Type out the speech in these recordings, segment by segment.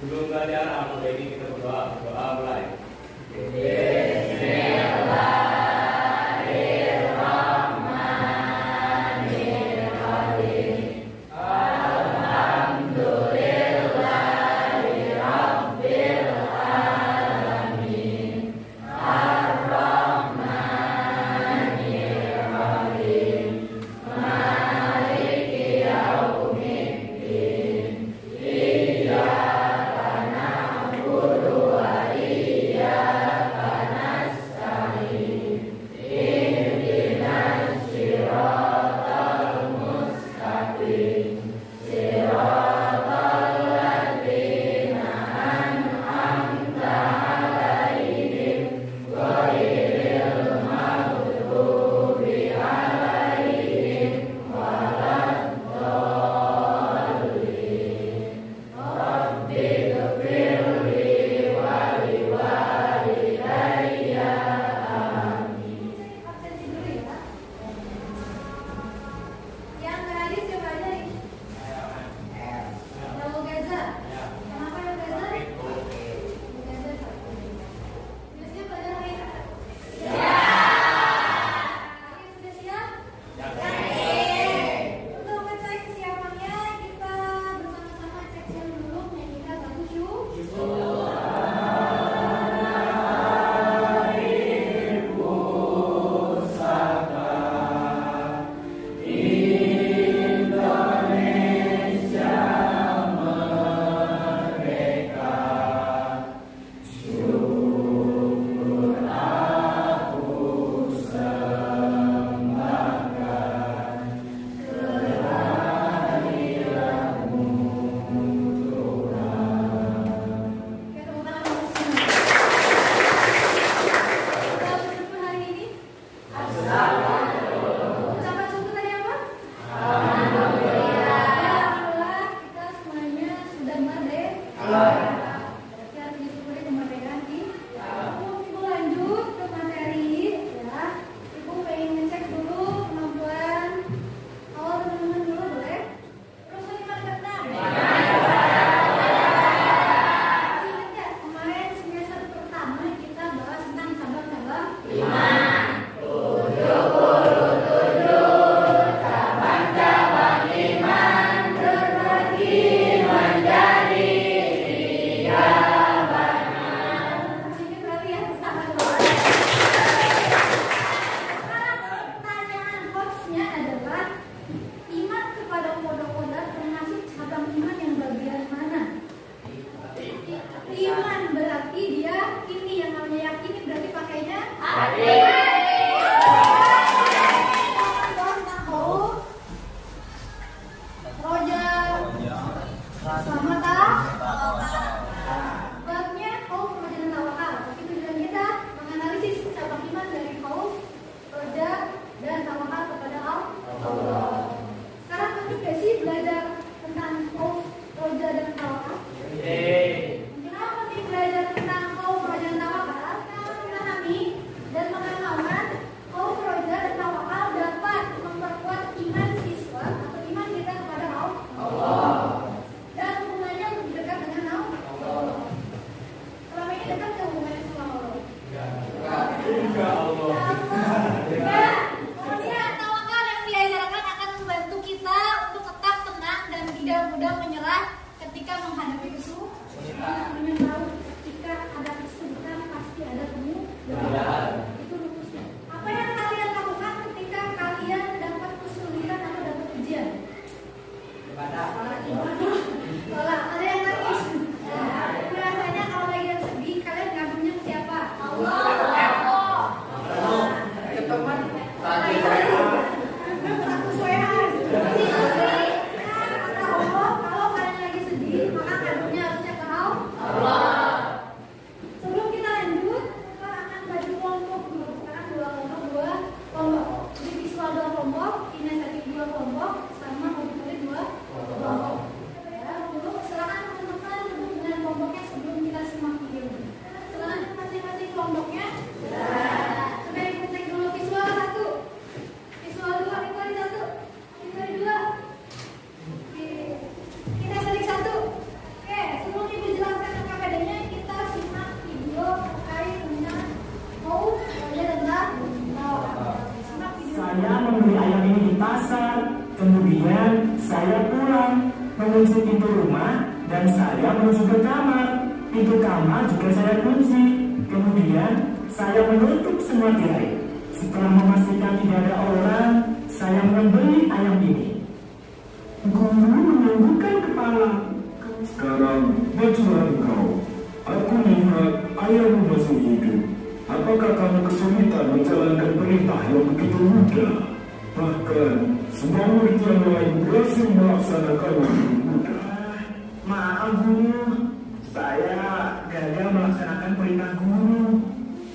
Sebelum belajar aku ini kita berdoa mulai. Kalau kalian lagi sedih, maka Kemudian saya pulang mengunci pintu rumah dan saya menuju ke kamar. Pintu kamar juga saya kunci. Kemudian saya menutup semua tirai. Setelah memastikan tidak ada orang, saya membeli ayam ini. Guru menganggukkan kepala. Sekarang bacalah engkau. Aku lihat ayam masih hidup. Apakah kamu kesulitan menjalankan perintah yang begitu mudah? Bahkan semua murid yang lain berhasil melaksanakannya dengan mudah. Maaf guru, saya gagal melaksanakan perintah guru.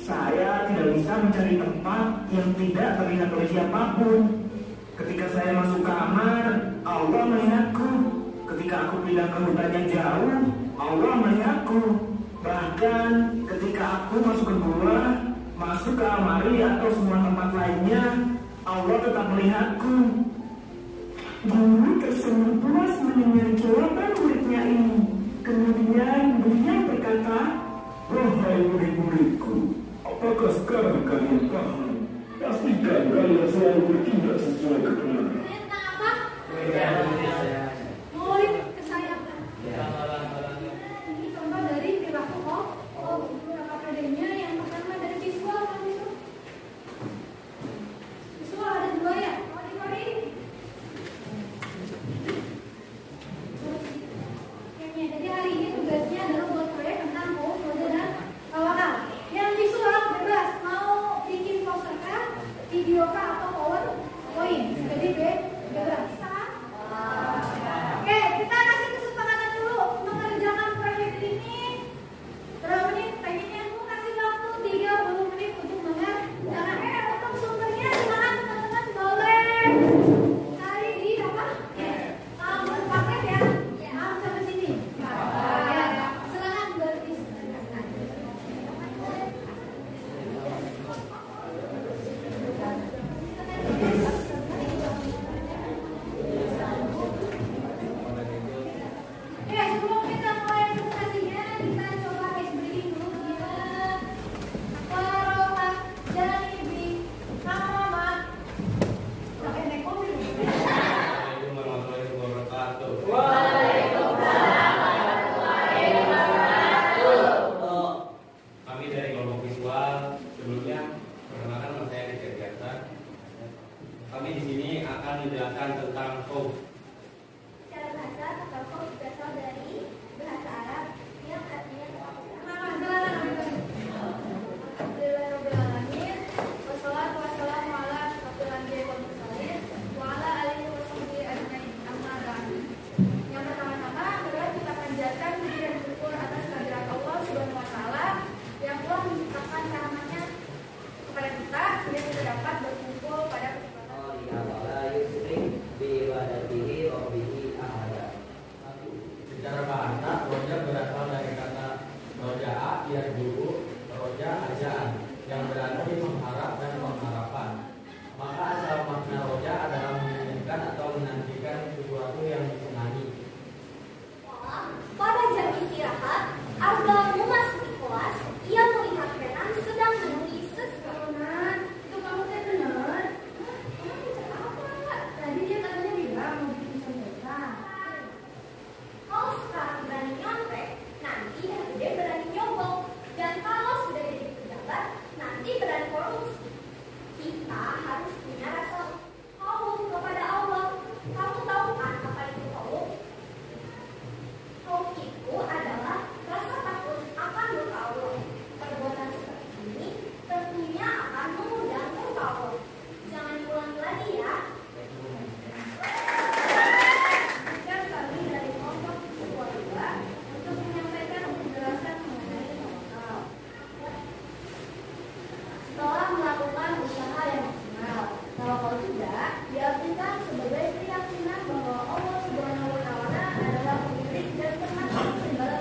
Saya tidak bisa mencari tempat yang tidak terlihat oleh siapapun. Ketika saya masuk kamar, Allah melihatku. Ketika aku pindah ke hutan yang jauh, Allah melihatku. Bahkan ketika aku masuk ke gua, masuk ke almari atau semua tempat lainnya, Allah tetap melihatku. Guru tersenyum puas mendengar jawaban muridnya ini. Kemudian beliau berkata, wahai murid-muridku, apakah sekarang kalian paham? Pastikan kalian selalu bertindak sesuai kebenaran. Apa? Murid kesayangan. Ini contoh dari perilaku beberapa pedenya. Yang pertama dari visual kan itu. Visual ada dua ya. Jadi hari ini tugasnya adalah buat proyek tentang kode dan lokal. Yang visual bebas mau bikin poster kah, video kah atau PowerPoint. Jadi bebas. Oke, kita kasih kesepakatan dulu untuk mengerjakan proyek ini. Berapa menit? Pengennya aku kasih waktu 30 menit untuk mengerjakan. Untuk sumbernya silakan teman-teman boleh cari di apa? Paket ya. Sampai sini. Silakan berdiskusi. Sebelum kita mulai presentasinya, kita coba ice breathing dulu ya. Warohah, janibi, kamama. Sampai naik mobil. Assalamualaikum warahmatullahi wabarakatuh. Kami dari kelompok visual sebelumnya perkenalkan nama saya Rizky Ardiansyah. Kami di sini akan menjelaskan tentang khawf. Secara bahasa, kata khawf berasal dari bahasa Arab yang artinya ketakutan. Alhamdulillahirrahmanirrahim. Wassalatu wassalamu ala asyrofil anbiya'i wal mursalin wa ala alihi wa sahbihi ajmain. Amma ba'du. Yang pertama-tama adalah kita panjatkan puji dan syukur atas kehadirat Allah Subhanahu wa taala yang telah menciptakan rahmatnya kepada kita sehingga kita dapat berkumpul pada kesempatan. Secara bahasa, roja berasal dari kata roja'a, yarju'u, roja ajaan, yang berarti mengharap dan pengharapan. Maka asal makna roja adalah menginginkan atau menantikan sesuatu yang disenangi. Pada jam istirahat, Arda memasuki kelas. Ia melihat Renan sedang menulis sesuatu. Itu kamu teh benar? Kamu bicara apa? Tadi dia katanya bilang mau bikin contekan. Kalau sekarang berani nyontek, nanti yang gede berani nyogok. Dan kalau sudah jadi pejabat, nanti berani korupsi. Kita harus punya rasa khauf kepada Allah. Kamu tahu kan apa itu khauf? Khauf itu adalah rasa takut akan murka Allah. Perbuatan seperti ini tentunya akan mengundang murka Allah. Jangan diulangi lagi ya. Sekian kami dari kelompok visual 2 untuk menyampaikan penjelasan mengenai lokal. Setelah melakukan usaha yang maksimal, lokal juga diartikan sebagai keyakinan bahwa Allah Subhanahu wa taala adalah pemilik dan pengatur segala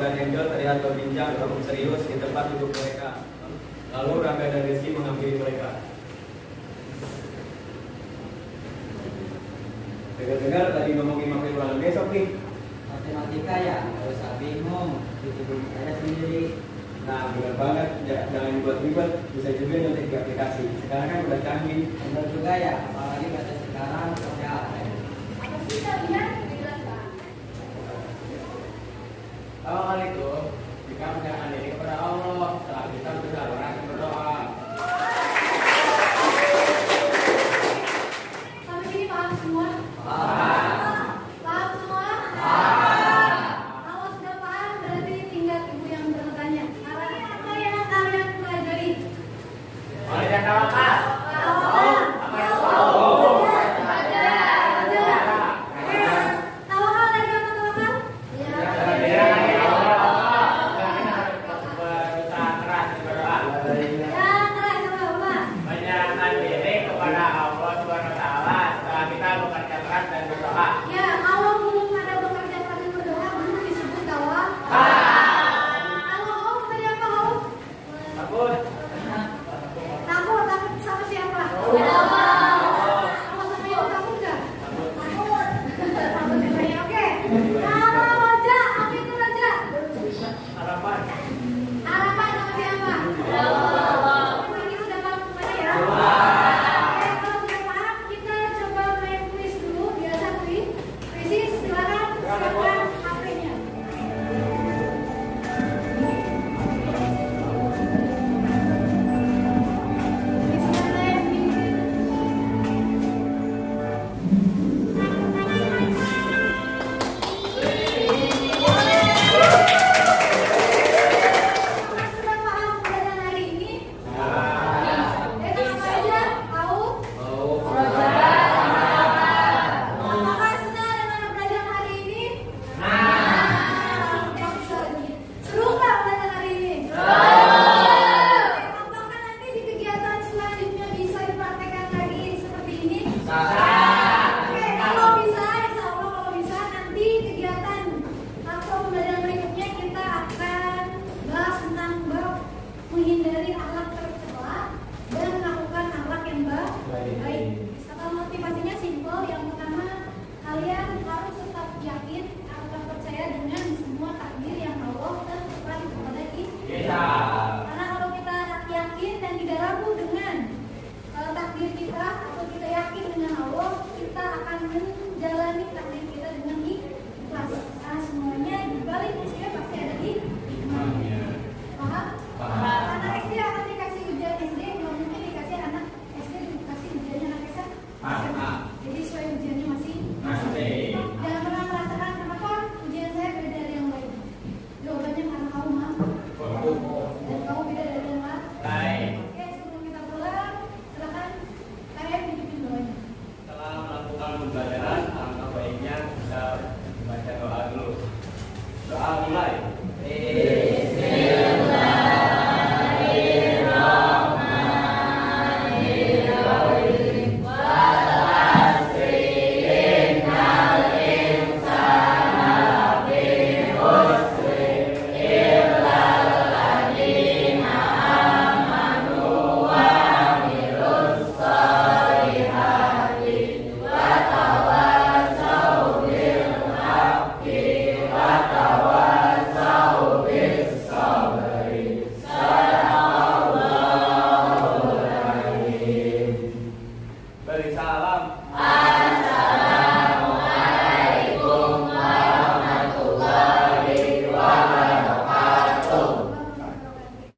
dan Angel terlihat berbincang cukup serius di tempat duduk mereka. Lalu Rangga dan Rizky menghampiri mereka. Dengar-dengar tadi ngomongin materi ulangan besok nih. Matematika ya, nggak usah bingung, itu saya sendiri. Nah, benar banget, jangan dibuat ribet, bisa juga nyontek di aplikasi. Sekarang kan udah canggih. Benar juga ya, apalagi pada sekarang kerja apa ya? Apa sih kalian? Dijelaskan. Assalamualaikum. Kita mendekatkan diri kepada Allah. Setelah kita berdoa, berdoa. Sampai sini paham semua? Paham semua? Kalau sudah paham, berarti tinggal ibu yang bertanya. Apa yang kalian pelajari? Mari dan tawakal. Tawakal lagi apa tawakal? Berusaha keras berdoa. Yang keras sama apa? Menyerahkan diri kepada Allah Subhanahu wa taala setelah kita bekerja keras dan berdoa. Ya, kalau belum ada bekerja keras dan berdoa, belum disebut tawakal. Kalau Om tadi apa Om? Takut. Takut sama siapa? Kalau sama ibu takut nggak? Takut. Takut sama ya, oke. Kalau Roja, apa itu Roja? Harapan. Harapan sama siapa? Memang kita sudah paham semuanya ya? Oke, kalau sudah paham, kita coba main kuis dulu. Biasa kuis. Kuis, silakan siapkan HP-nya. Sudah paham pelajaran hari ini? Dengan apa aja? Tahu? Apakah senang dengan pelajaran hari ini? Bagus lagi. Seru nggak pelajaran hari ini? Apakah nanti di kegiatan selanjutnya bisa dipraktekkan lagi seperti ini? Oke, kalau bisa, insya Allah kalau bisa nanti kegiatan atau pembelajaran berikutnya kita akan bahas tentang bab menghindari akhlak tercela dan melakukan akhlak yang baik. Kata motivasinya simpel. Yang pertama, kalian harus tetap yakin atau percaya dengan semua takdir yang Allah tetapkan kepada kita. Karena kalau kita yakin dan tidak ragu dengan takdir kita atau kita yakin dengan Allah, kita akan menjalani takdir kita dengan ikhlas. Karena semuanya di balik musibah pasti ada hikmah. Paham? Anak SD akan dikasih ujian SD, nggak mungkin dikasih anak SD dikasih ujiannya anak SMP. Jadi sesuai ujiannya masih. Jangan pernah merasakan kenapa ujian saya beda dari yang lain. Jawabannya karena kamu mampu dan kamu beda dari yang lain. Oke, sebelum kita pulang, silakan kalian hidupin doanya. Setelah melakukan pembelajaran, alangkah baiknya kita baca doa dulu. Doa mulai. Beri salam.